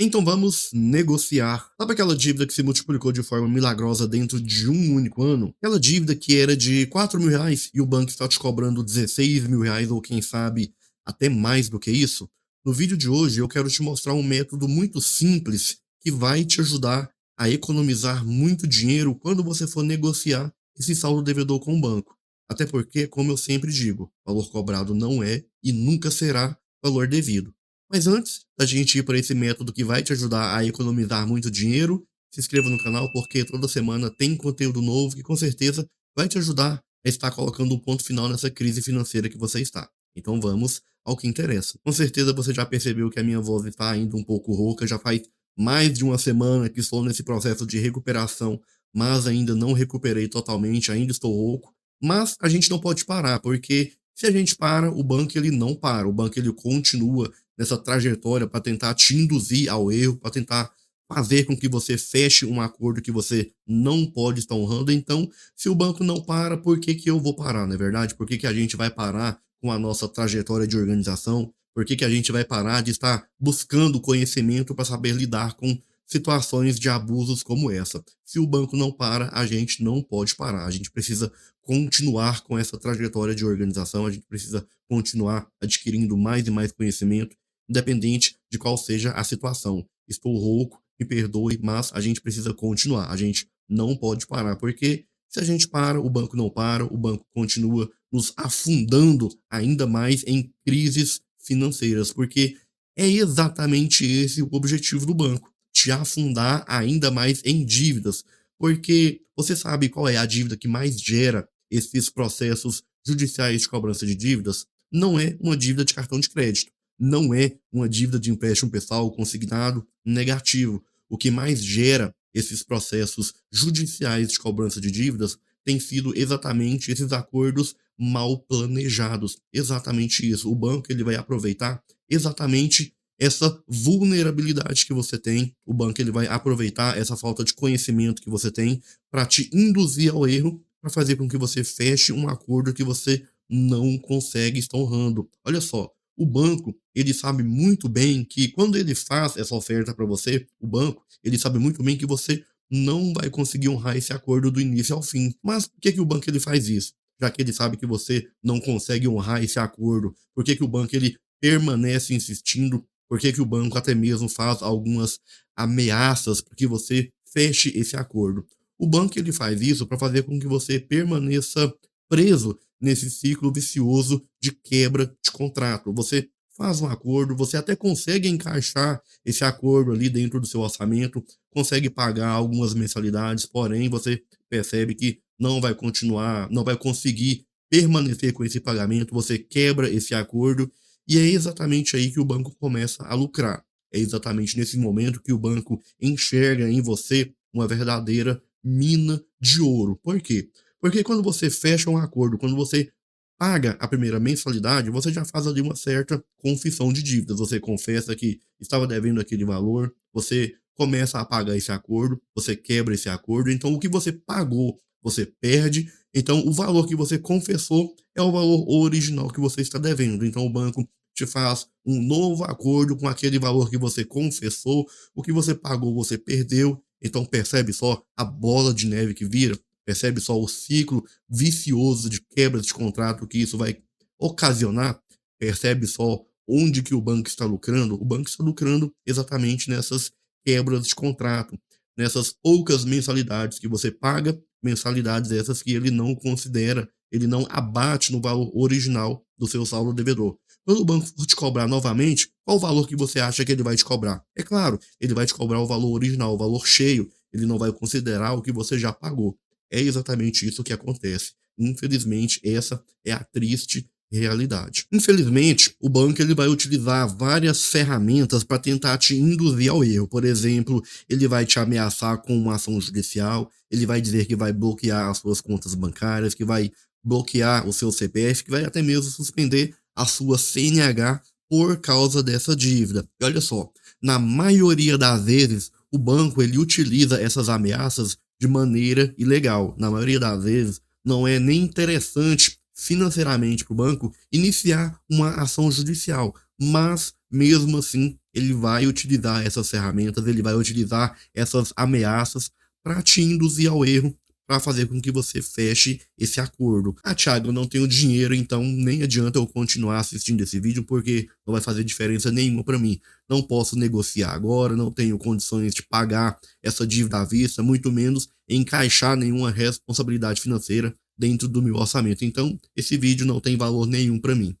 Então vamos negociar. Sabe aquela dívida que se multiplicou de forma milagrosa dentro de um único ano? Aquela dívida que era de R$ 4.000 e o banco está te cobrando R$ 16.000 ou quem sabe até mais do que isso? No vídeo de hoje eu quero te mostrar um método muito simples que vai te ajudar a economizar muito dinheiro quando você for negociar esse saldo devedor com o banco. Até porque, como eu sempre digo, valor cobrado não é e nunca será valor devido. Mas antes da gente ir para esse método que vai te ajudar a economizar muito dinheiro, se inscreva no canal porque toda semana tem conteúdo novo que com certeza vai te ajudar a estar colocando um ponto final nessa crise financeira que você está. Então vamos ao que interessa. Com certeza você já percebeu que a minha voz está ainda um pouco rouca, já faz mais de uma semana que estou nesse processo de recuperação, mas ainda não recuperei totalmente, ainda estou rouco. Mas a gente não pode parar, porque se a gente para, o banco ele não para, o banco ele continua nessa trajetória para tentar te induzir ao erro, para tentar fazer com que você feche um acordo que você não pode estar honrando. Então, se o banco não para, por que que eu vou parar, não é verdade? Por que que a gente vai parar com a nossa trajetória de organização? Por que que a gente vai parar de estar buscando conhecimento para saber lidar com situações de abusos como essa? Se o banco não para, a gente não pode parar. A gente precisa continuar com essa trajetória de organização, a gente precisa continuar adquirindo mais e mais conhecimento independente de qual seja a situação. Estou rouco, me perdoe, mas a gente precisa continuar. A gente não pode parar, porque se a gente para, o banco não para, o banco continua nos afundando ainda mais em crises financeiras, porque é exatamente esse o objetivo do banco, te afundar ainda mais em dívidas, porque você sabe qual é a dívida que mais gera esses processos judiciais de cobrança de dívidas? Não é uma dívida de cartão de crédito, não é uma dívida de empréstimo pessoal consignado negativo. O que mais gera esses processos judiciais de cobrança de dívidas tem sido exatamente esses acordos mal planejados. Exatamente isso. O banco ele vai aproveitar exatamente essa vulnerabilidade que você tem. O banco ele vai aproveitar essa falta de conhecimento que você tem para te induzir ao erro, para fazer com que você feche um acordo que você não consegue estar honrando. Olha só, o banco, ele sabe muito bem que quando ele faz essa oferta para você, o banco, ele sabe muito bem que você não vai conseguir honrar esse acordo do início ao fim. Mas por que que o banco ele faz isso? Já que ele sabe que você não consegue honrar esse acordo, por que que o banco ele permanece insistindo? Por que que o banco até mesmo faz algumas ameaças para que você feche esse acordo? O banco ele faz isso para fazer com que você permaneça preso nesse ciclo vicioso de quebra de contrato. Você faz um acordo, você até consegue encaixar esse acordo ali dentro do seu orçamento, consegue pagar algumas mensalidades, porém você percebe que não vai continuar, não vai conseguir permanecer com esse pagamento, você quebra esse acordo e é exatamente aí que o banco começa a lucrar. É exatamente nesse momento que o banco enxerga em você uma verdadeira mina de ouro. Por quê? Porque quando você fecha um acordo, quando você paga a primeira mensalidade, você já faz ali uma certa confissão de dívidas. Você confessa que estava devendo aquele valor, você começa a pagar esse acordo, você quebra esse acordo. Então, o que você pagou, você perde. Então, o valor que você confessou é o valor original que você está devendo. Então, o banco te faz um novo acordo com aquele valor que você confessou, o que você pagou, você perdeu. Então, percebe só a bola de neve que vira? Percebe só o ciclo vicioso de quebra de contrato que isso vai ocasionar? Percebe só onde que o banco está lucrando? O banco está lucrando exatamente nessas quebras de contrato, nessas poucas mensalidades que você paga, mensalidades essas que ele não considera, ele não abate no valor original do seu saldo devedor. Quando o banco for te cobrar novamente, qual o valor que você acha que ele vai te cobrar? É claro, ele vai te cobrar o valor original, o valor cheio, ele não vai considerar o que você já pagou. É exatamente isso que acontece. Infelizmente, essa é a triste realidade. Infelizmente, o banco ele vai utilizar várias ferramentas para tentar te induzir ao erro. Por exemplo, ele vai te ameaçar com uma ação judicial, ele vai dizer que vai bloquear as suas contas bancárias, que vai bloquear o seu CPF, que vai até mesmo suspender a sua CNH por causa dessa dívida. E olha só, na maioria das vezes, o banco ele utiliza essas ameaças de maneira ilegal. Na maioria das vezes, não é nem interessante financeiramente para o banco iniciar uma ação judicial, mas mesmo assim, ele vai utilizar essas ferramentas, ele vai utilizar essas ameaças para te induzir ao erro, para fazer com que você feche esse acordo. Ah, Thiago, eu não tenho dinheiro, então nem adianta eu continuar assistindo esse vídeo, porque não vai fazer diferença nenhuma para mim. Não posso negociar agora, não tenho condições de pagar essa dívida à vista, muito menos encaixar nenhuma responsabilidade financeira dentro do meu orçamento. Então, esse vídeo não tem valor nenhum para mim.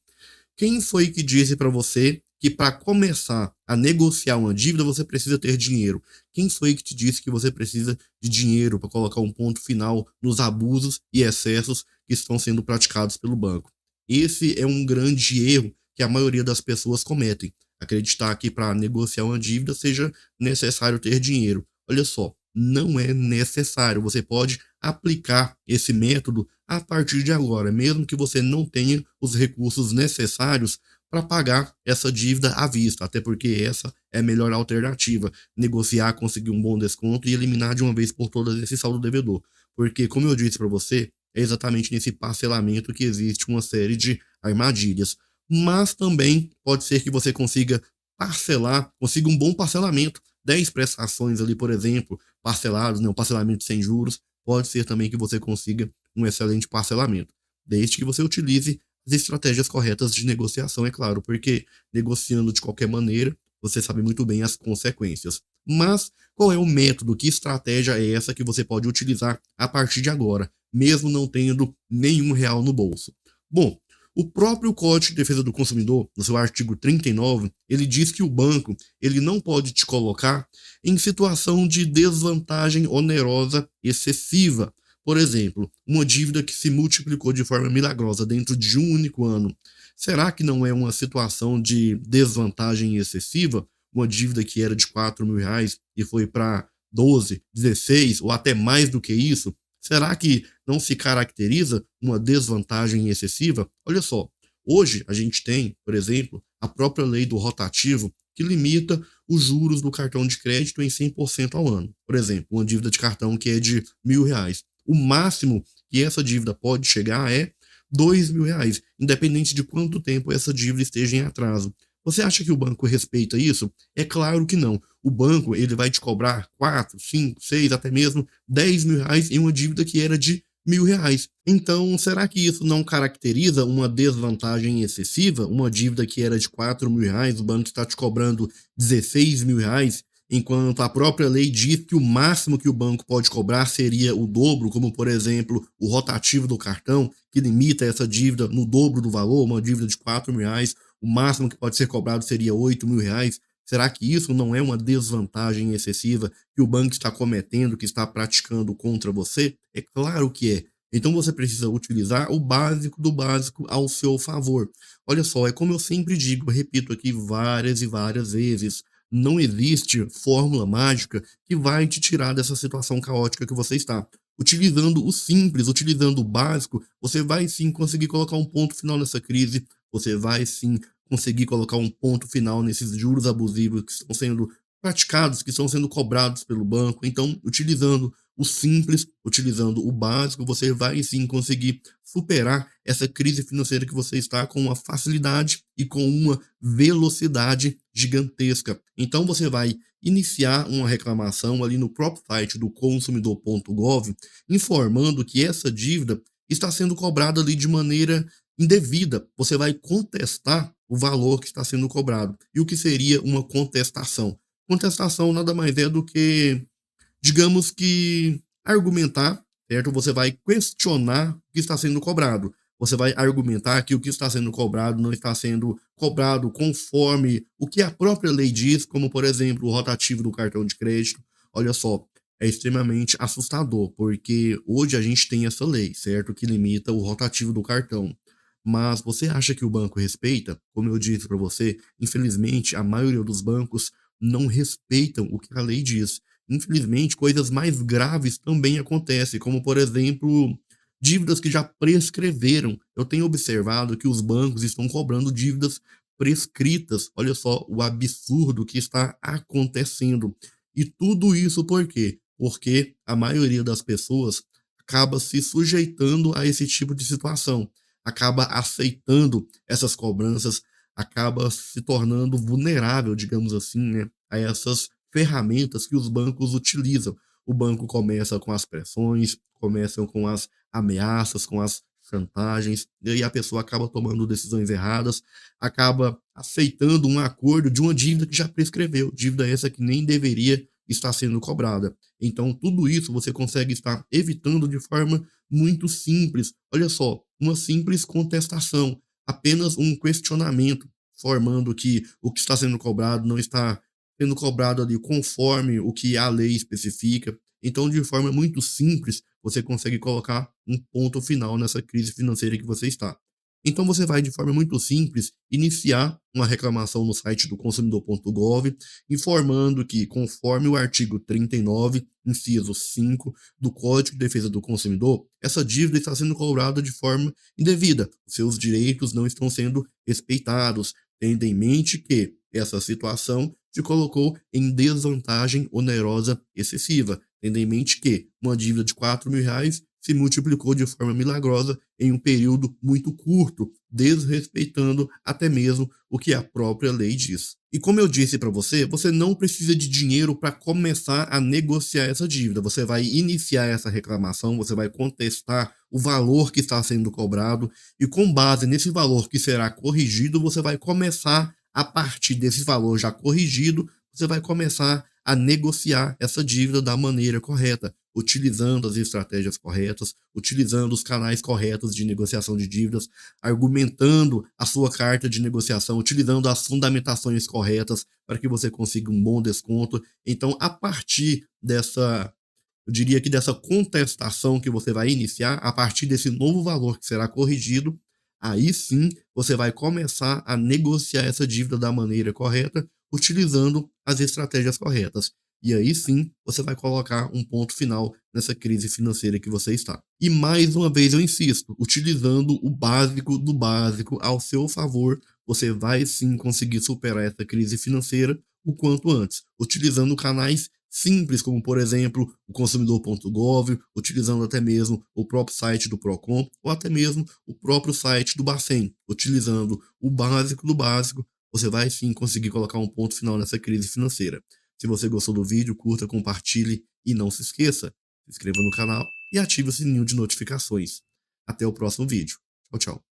Quem foi que disse para você que para começar a negociar uma dívida você precisa ter dinheiro? Quem foi que te disse que você precisa de dinheiro para colocar um ponto final nos abusos e excessos que estão sendo praticados pelo banco? Esse é um grande erro que a maioria das pessoas cometem. Acreditar que para negociar uma dívida seja necessário ter dinheiro. Olha só, não é necessário. Você pode aplicar esse método a partir de agora, mesmo que você não tenha os recursos necessários para pagar essa dívida à vista, até porque essa é a melhor alternativa, negociar, conseguir um bom desconto e eliminar de uma vez por todas esse saldo devedor. Porque, como eu disse para você, é exatamente nesse parcelamento que existe uma série de armadilhas. Mas também pode ser que você consiga parcelar, consiga um bom parcelamento, 10 prestações ali, por exemplo, parcelados, né, um parcelamento sem juros, pode ser também que você consiga um excelente parcelamento, desde que você utilize as estratégias corretas de negociação, é claro, porque negociando de qualquer maneira, você sabe muito bem as consequências. Mas qual é o método, que estratégia é essa que você pode utilizar a partir de agora, mesmo não tendo nenhum real no bolso? Bom, o próprio Código de Defesa do Consumidor, no seu artigo 39, ele diz que o banco ele não pode te colocar em situação de desvantagem onerosa excessiva. Por exemplo, uma dívida que se multiplicou de forma milagrosa dentro de um único ano. Será que não é uma situação de desvantagem excessiva? Uma dívida que era de R$ 4.000 e foi para 12, 16 ou até mais do que isso? Será que não se caracteriza uma desvantagem excessiva? Olha só, hoje a gente tem, por exemplo, a própria lei do rotativo que limita os juros do cartão de crédito em 100% ao ano. Por exemplo, uma dívida de cartão que é de R$ 1.000. O máximo que essa dívida pode chegar é R$ 2.000, independente de quanto tempo essa dívida esteja em atraso. Você acha que o banco respeita isso? É claro que não. O banco ele vai te cobrar 4, 5, 6, até mesmo R$ 10.000 em uma dívida que era de R$ 1.000. Então, será que isso não caracteriza uma desvantagem excessiva? Uma dívida que era de R$ 4.000, o banco está te cobrando R$ 16.000, enquanto a própria lei diz que o máximo que o banco pode cobrar seria o dobro, como por exemplo o rotativo do cartão, que limita essa dívida no dobro do valor, uma dívida de R$ 4.000, o máximo que pode ser cobrado seria R$ 8.000. Será que isso não é uma desvantagem excessiva que o banco está cometendo, que está praticando contra você? É claro que é. Então você precisa utilizar o básico do básico ao seu favor. Olha só, é como eu sempre digo, repito aqui várias e várias vezes, não existe fórmula mágica que vai te tirar dessa situação caótica que você está. Utilizando o simples, utilizando o básico, você vai sim conseguir colocar um ponto final nessa crise, você vai sim conseguir colocar um ponto final nesses juros abusivos que estão sendo praticados, que estão sendo cobrados pelo banco. Então, utilizando o simples, utilizando o básico, você vai sim conseguir superar essa crise financeira que você está com uma facilidade e com uma velocidade gigantesca. Então, você vai iniciar uma reclamação ali no próprio site do consumidor.gov, informando que essa dívida está sendo cobrada ali de maneira indevida. Você vai contestar o valor que está sendo cobrado. E o que seria uma contestação? Contestação nada mais é do que, digamos que, argumentar, certo? Você vai questionar o que está sendo cobrado. Você vai argumentar que o que está sendo cobrado não está sendo cobrado conforme o que a própria lei diz, como, por exemplo, o rotativo do cartão de crédito. Olha só, é extremamente assustador, porque hoje a gente tem essa lei, certo? Que limita o rotativo do cartão. Mas você acha que o banco respeita? Como eu disse para você, infelizmente, a maioria dos bancos não respeitam o que a lei diz. Infelizmente, coisas mais graves também acontecem, como, por exemplo, dívidas que já prescreveram. Eu tenho observado que os bancos estão cobrando dívidas prescritas. Olha só o absurdo que está acontecendo. E tudo isso por quê? Porque a maioria das pessoas acaba se sujeitando a esse tipo de situação, acaba aceitando essas cobranças, acaba se tornando vulnerável, digamos assim, né, a essas ferramentas que os bancos utilizam. O banco começa com as pressões, começam com as ameaças, com as chantagens, e aí a pessoa acaba tomando decisões erradas, acaba aceitando um acordo de uma dívida que já prescreveu, dívida essa que nem deveria estar sendo cobrada. Então, tudo isso você consegue estar evitando de forma muito simples. Olha só, uma simples contestação, apenas um questionamento, formando que o que está sendo cobrado não está sendo cobrado ali conforme o que a lei especifica. Então, de forma muito simples, você consegue colocar um ponto final nessa crise financeira que você está. Então, você vai, de forma muito simples, iniciar uma reclamação no site do consumidor.gov, informando que, conforme o artigo 39, inciso 5 do Código de Defesa do Consumidor, essa dívida está sendo cobrada de forma indevida. Seus direitos não estão sendo respeitados. Tendo em mente que essa situação te colocou em desvantagem onerosa excessiva, tendo em mente que uma dívida de R$ 4.000 se multiplicou de forma milagrosa em um período muito curto, desrespeitando até mesmo o que a própria lei diz. E como eu disse para você, você não precisa de dinheiro para começar a negociar essa dívida. Você vai iniciar essa reclamação, você vai contestar o valor que está sendo cobrado e com base nesse valor que será corrigido, você vai começar a partir desse valor já corrigido, você vai começar a negociar essa dívida da maneira correta, utilizando as estratégias corretas, utilizando os canais corretos de negociação de dívidas, argumentando a sua carta de negociação, utilizando as fundamentações corretas para que você consiga um bom desconto. Então, a partir dessa, eu diria que dessa contestação que você vai iniciar, a partir desse novo valor que será corrigido, aí sim você vai começar a negociar essa dívida da maneira correta, utilizando as estratégias corretas. E aí sim você vai colocar um ponto final nessa crise financeira que você está. E mais uma vez eu insisto, utilizando o básico do básico ao seu favor, você vai sim conseguir superar essa crise financeira o quanto antes, utilizando canais simples, como por exemplo o consumidor.gov, utilizando até mesmo o próprio site do Procon, ou até mesmo o próprio site do Bacen, utilizando o básico do básico, você vai sim conseguir colocar um ponto final nessa crise financeira. Se você gostou do vídeo, curta, compartilhe e não se esqueça, se inscreva no canal e ative o sininho de notificações. Até o próximo vídeo. Tchau, tchau.